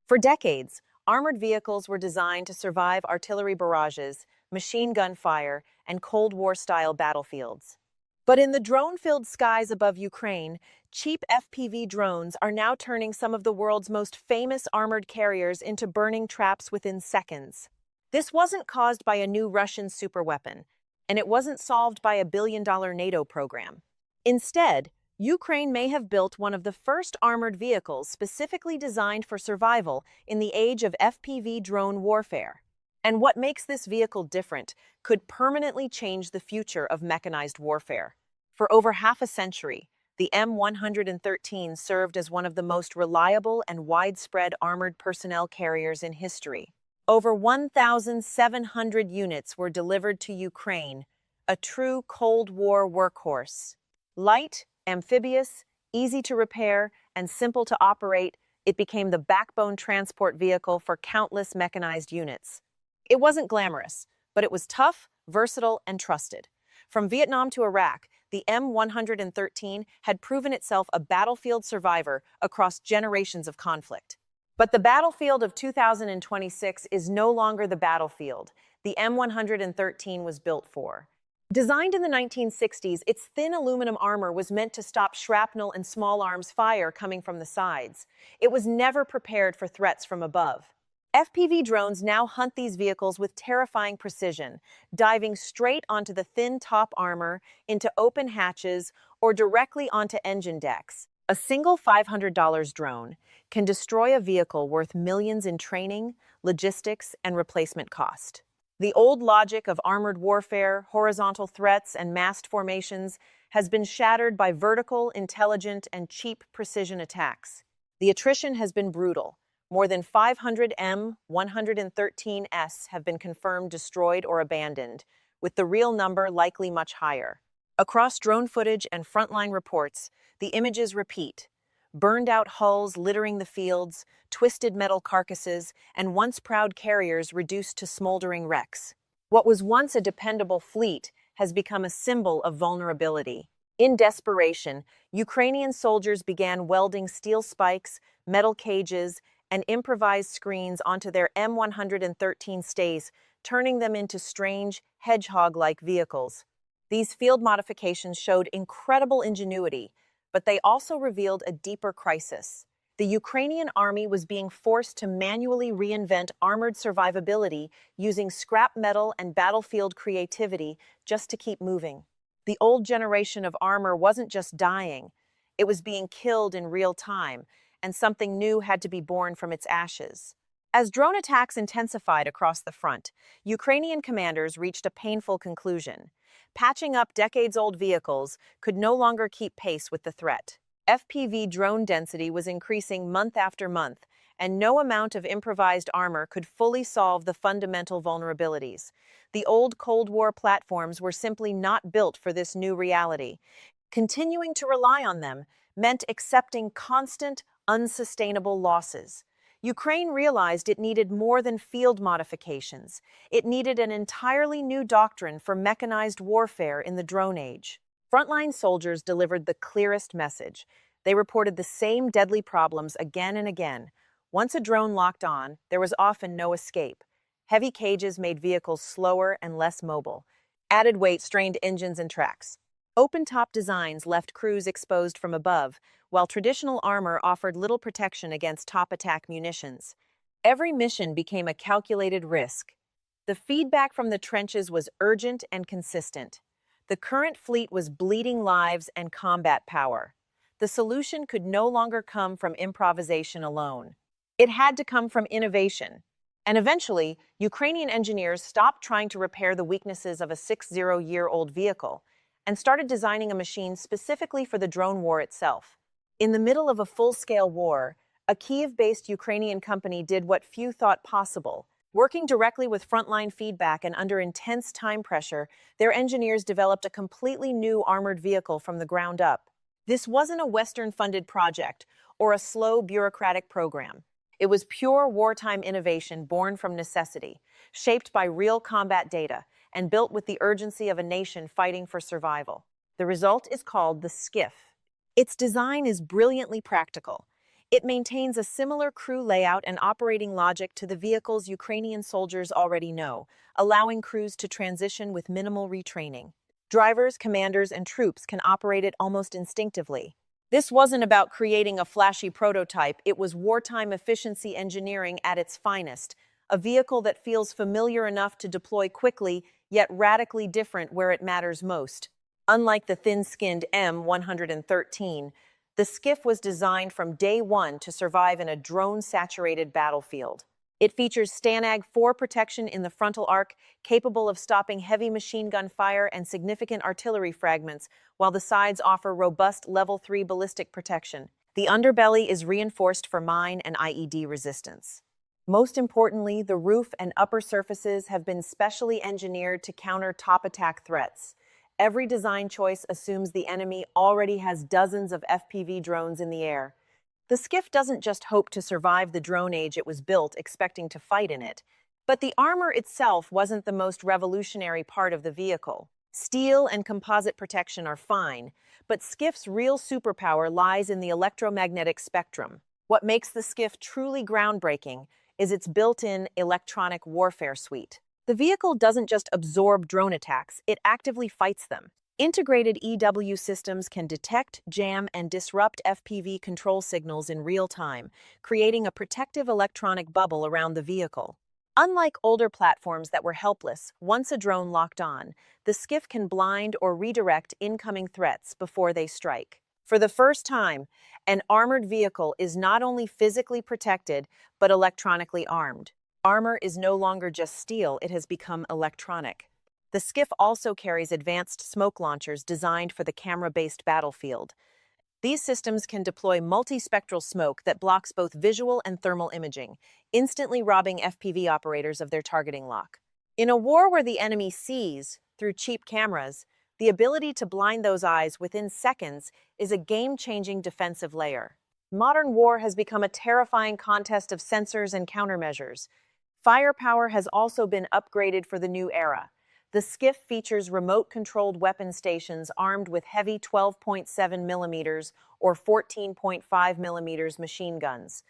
For decades, armored vehicles were designed to survive artillery barrages, machine gun fire, and Cold War-style battlefields. But in the drone-filled skies above Ukraine, cheap FPV drones are now turning some of the world's most famous armored carriers into burning traps within seconds. This wasn't caused by a new Russian superweapon, and it wasn't solved by a billion-dollar NATO program. Instead, Ukraine may have built one of the first armored vehicles specifically designed for survival in the age of FPV drone warfare. And what makes this vehicle different could permanently change the future of mechanized warfare. For over half a century, the M113 served as one of the most reliable and widespread armored personnel carriers in history. Over 1,700 units were delivered to Ukraine, a true Cold War workhorse. Light, amphibious, easy to repair, and simple to operate, it became the backbone transport vehicle for countless mechanized units. It wasn't glamorous, but it was tough, versatile, and trusted. From Vietnam to Iraq, the M113 had proven itself a battlefield survivor across generations of conflict. But the battlefield of 2026 is no longer the battlefield the M113 was built for. Designed in the 1960s, its thin aluminum armor was meant to stop shrapnel and small arms fire coming from the sides. It was never prepared for threats from above. FPV drones now hunt these vehicles with terrifying precision, diving straight onto the thin top armor, into open hatches, or directly onto engine decks. A single $500 drone can destroy a vehicle worth millions in training, logistics, and replacement cost. The old logic of armored warfare, horizontal threats, and massed formations has been shattered by vertical, intelligent, and cheap precision attacks. The attrition has been brutal. More than 500 M113s have been confirmed destroyed or abandoned, with the real number likely much higher. Across drone footage and frontline reports, the images repeat. Burned-out hulls littering the fields, twisted metal carcasses, and once-proud carriers reduced to smoldering wrecks. What was once a dependable fleet has become a symbol of vulnerability. In desperation, Ukrainian soldiers began welding steel spikes, metal cages, and improvised screens onto their M113 stays, turning them into strange, hedgehog-like vehicles. These field modifications showed incredible ingenuity, but they also revealed a deeper crisis. The Ukrainian army was being forced to manually reinvent armored survivability using scrap metal and battlefield creativity just to keep moving. The old generation of armor wasn't just dying, it was being killed in real time, and something new had to be born from its ashes. As drone attacks intensified across the front, Ukrainian commanders reached a painful conclusion. Patching up decades-old vehicles could no longer keep pace with the threat. FPV drone density was increasing month after month, and no amount of improvised armor could fully solve the fundamental vulnerabilities. The old Cold War platforms were simply not built for this new reality. Continuing to rely on them meant accepting constant, unsustainable losses. Ukraine realized it needed more than field modifications. It needed an entirely new doctrine for mechanized warfare in the drone age. Frontline soldiers delivered the clearest message. They reported the same deadly problems again and again. Once a drone locked on, there was often no escape. Heavy cages made vehicles slower and less mobile. Added weight strained engines and tracks. Open-top designs left crews exposed from above, while traditional armor offered little protection against top-attack munitions. Every mission became a calculated risk. The feedback from the trenches was urgent and consistent. The current fleet was bleeding lives and combat power. The solution could no longer come from improvisation alone. It had to come from innovation. And eventually, Ukrainian engineers stopped trying to repair the weaknesses of a 60-year-old vehicle and started designing a machine specifically for the drone war itself. In the middle of a full-scale war, a Kyiv-based Ukrainian company did what few thought possible. Working directly with frontline feedback and under intense time pressure, their engineers developed a completely new armored vehicle from the ground up. This wasn't a Western-funded project or a slow bureaucratic program. It was pure wartime innovation born from necessity, shaped by real combat data, and built with the urgency of a nation fighting for survival. The result is called the Skiff. Its design is brilliantly practical. It maintains a similar crew layout and operating logic to the vehicles Ukrainian soldiers already know, allowing crews to transition with minimal retraining. Drivers, commanders, and troops can operate it almost instinctively. This wasn't about creating a flashy prototype, it was wartime efficiency engineering at its finest, a vehicle that feels familiar enough to deploy quickly, yet radically different where it matters most. Unlike the thin-skinned M113, the Skiff was designed from day one to survive in a drone-saturated battlefield. It features STANAG 4 protection in the frontal arc, capable of stopping heavy machine gun fire and significant artillery fragments, while the sides offer robust Level 3 ballistic protection. The underbelly is reinforced for mine and IED resistance. Most importantly, the roof and upper surfaces have been specially engineered to counter top attack threats. Every design choice assumes the enemy already has dozens of FPV drones in the air. The Skiff doesn't just hope to survive the drone age it was built expecting to fight in it, but the armor itself wasn't the most revolutionary part of the vehicle. Steel and composite protection are fine, but Skiff's real superpower lies in the electromagnetic spectrum. What makes the Skiff truly groundbreaking is its built-in electronic warfare suite. The vehicle doesn't just absorb drone attacks, it actively fights them. Integrated EW systems can detect, jam, and disrupt FPV control signals in real time, creating a protective electronic bubble around the vehicle. Unlike older platforms that were helpless, once a drone locked on, the Skiff can blind or redirect incoming threats before they strike. For the first time, an armored vehicle is not only physically protected, but electronically armed. Armor is no longer just steel, it has become electronic. The Skiff also carries advanced smoke launchers designed for the camera-based battlefield. These systems can deploy multi-spectral smoke that blocks both visual and thermal imaging, instantly robbing FPV operators of their targeting lock. In a war where the enemy sees, through cheap cameras, the ability to blind those eyes within seconds is a game-changing defensive layer. Modern war has become a terrifying contest of sensors and countermeasures. Firepower has also been upgraded for the new era. The Skiff features remote-controlled weapon stations armed with heavy 12.7mm or 14.5mm machine guns.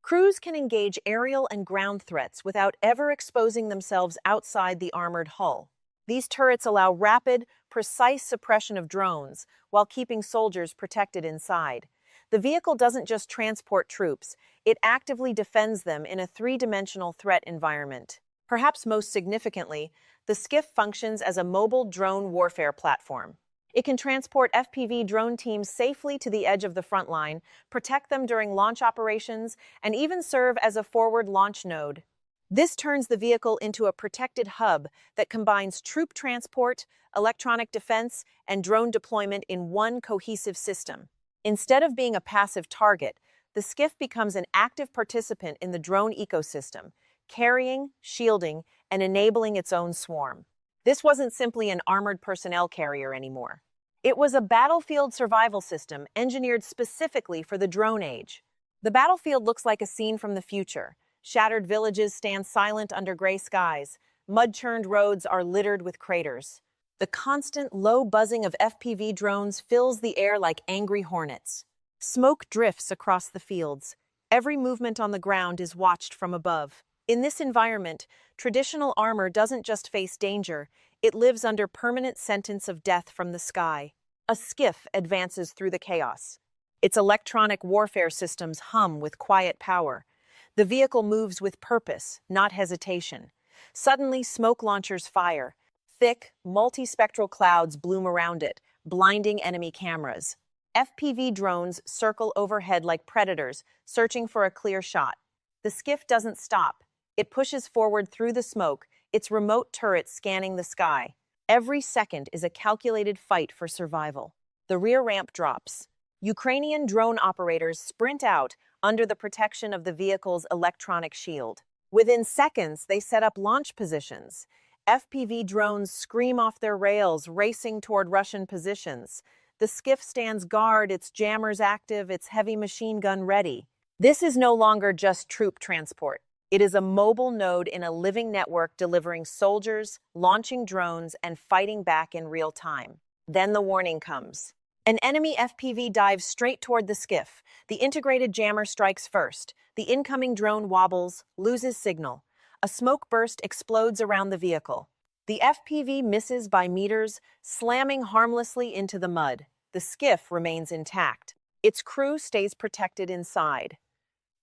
Crews can engage aerial and ground threats without ever exposing themselves outside the armored hull. These turrets allow rapid, precise suppression of drones while keeping soldiers protected inside. The vehicle doesn't just transport troops, it actively defends them in a three-dimensional threat environment. Perhaps most significantly, the Skiff functions as a mobile drone warfare platform. It can transport FPV drone teams safely to the edge of the front line, protect them during launch operations, and even serve as a forward launch node. This turns the vehicle into a protected hub that combines troop transport, electronic defense, and drone deployment in one cohesive system. Instead of being a passive target, the Skiff becomes an active participant in the drone ecosystem, carrying, shielding, and enabling its own swarm. This wasn't simply an armored personnel carrier anymore. It was a battlefield survival system engineered specifically for the drone age. The battlefield looks like a scene from the future. Shattered villages stand silent under gray skies. Mud-churned roads are littered with craters. The constant low buzzing of FPV drones fills the air like angry hornets. Smoke drifts across the fields. Every movement on the ground is watched from above. In this environment, traditional armor doesn't just face danger, it lives under permanent sentence of death from the sky. A Skiff advances through the chaos. Its electronic warfare systems hum with quiet power. The vehicle moves with purpose, not hesitation. Suddenly, smoke launchers fire. Thick, multi-spectral clouds bloom around it, blinding enemy cameras. FPV drones circle overhead like predators, searching for a clear shot. The Skiff doesn't stop. It pushes forward through the smoke, its remote turret scanning the sky. Every second is a calculated fight for survival. The rear ramp drops. Ukrainian drone operators sprint out under the protection of the vehicle's electronic shield. Within seconds, they set up launch positions. FPV drones scream off their rails, racing toward Russian positions. The Skiff stands guard, its jammers active, its heavy machine gun ready. This is no longer just troop transport. It is a mobile node in a living network delivering soldiers, launching drones, and fighting back in real time. Then the warning comes. An enemy FPV dives straight toward the skiff. The integrated jammer strikes first. The incoming drone wobbles, loses signal. A smoke burst explodes around the vehicle. The FPV misses by meters, slamming harmlessly into the mud. The skiff remains intact. Its crew stays protected inside.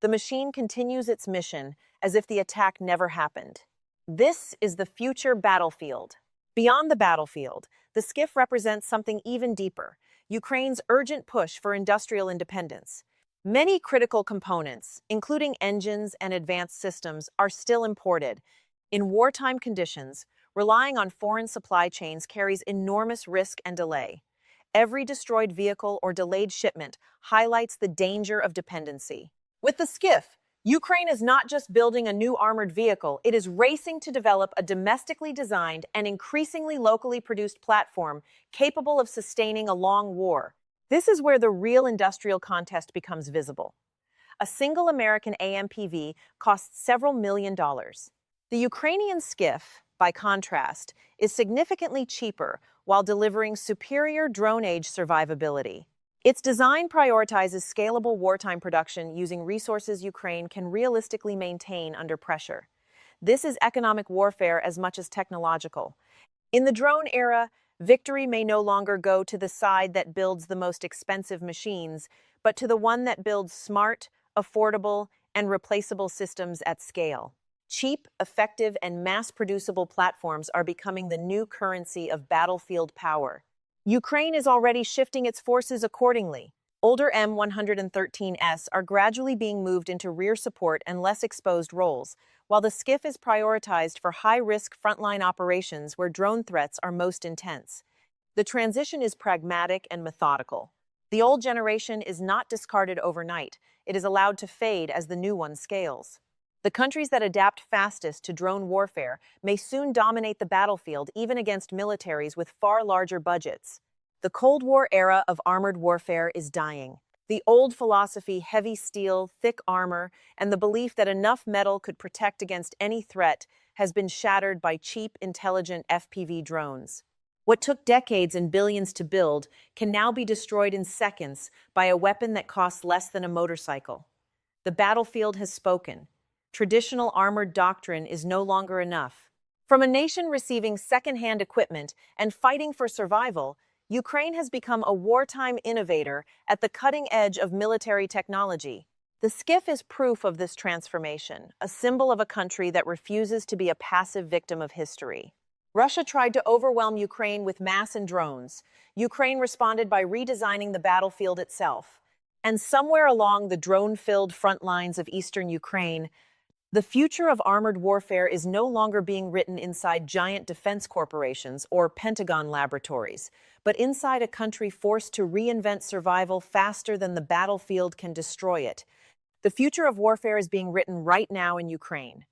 The machine continues its mission as if the attack never happened. This is the future battlefield. Beyond the battlefield, the skiff represents something even deeper: Ukraine's urgent push for industrial independence. Many critical components, including engines and advanced systems, are still imported. In wartime conditions, relying on foreign supply chains carries enormous risk and delay. Every destroyed vehicle or delayed shipment highlights the danger of dependency. With the Skiff, Ukraine is not just building a new armored vehicle, it is racing to develop a domestically designed and increasingly locally produced platform capable of sustaining a long war. This is where the real industrial contest becomes visible. A single American AMPV costs several $millions. The Ukrainian Skiff, by contrast, is significantly cheaper while delivering superior drone-age survivability. Its design prioritizes scalable wartime production using resources Ukraine can realistically maintain under pressure. This is economic warfare as much as technological. In the drone era, victory may no longer go to the side that builds the most expensive machines, but to the one that builds smart, affordable, and replaceable systems at scale. Cheap, effective, and mass-producible platforms are becoming the new currency of battlefield power. Ukraine is already shifting its forces accordingly. Older M113s are gradually being moved into rear support and less exposed roles, while the Skiff is prioritized for high-risk frontline operations where drone threats are most intense. The transition is pragmatic and methodical. The old generation is not discarded overnight. It is allowed to fade as the new one scales. The countries that adapt fastest to drone warfare may soon dominate the battlefield even against militaries with far larger budgets. The Cold War era of armored warfare is dying. The old philosophy, heavy steel, thick armor, and the belief that enough metal could protect against any threat has been shattered by cheap, intelligent FPV drones. What took decades and billions to build can now be destroyed in seconds by a weapon that costs less than a motorcycle. The battlefield has spoken. Traditional armored doctrine is no longer enough. From a nation receiving second-hand equipment and fighting for survival, Ukraine has become a wartime innovator at the cutting edge of military technology. The Skiff is proof of this transformation, a symbol of a country that refuses to be a passive victim of history. Russia tried to overwhelm Ukraine with mass and drones. Ukraine responded by redesigning the battlefield itself. And somewhere along the drone-filled front lines of eastern Ukraine, the future of armored warfare is no longer being written inside giant defense corporations or Pentagon laboratories, but inside a country forced to reinvent survival faster than the battlefield can destroy it. The future of warfare is being written right now in Ukraine.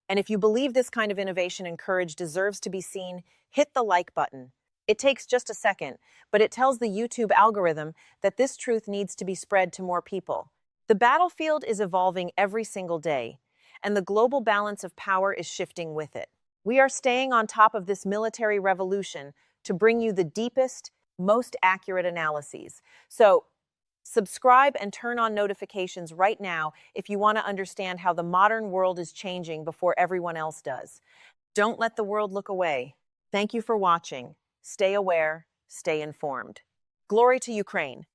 And if you believe this kind of innovation and courage deserves to be seen, hit the like button. It takes just a second, but it tells the YouTube algorithm that this truth needs to be spread to more people. The battlefield is evolving every single day, and the global balance of power is shifting with it. We are staying on top of this military revolution to bring you the deepest, most accurate analyses. So, subscribe and turn on notifications right now if you want to understand how the modern world is changing before everyone else does. Don't let the world look away. Thank you for watching. Stay aware, stay informed. Glory to Ukraine.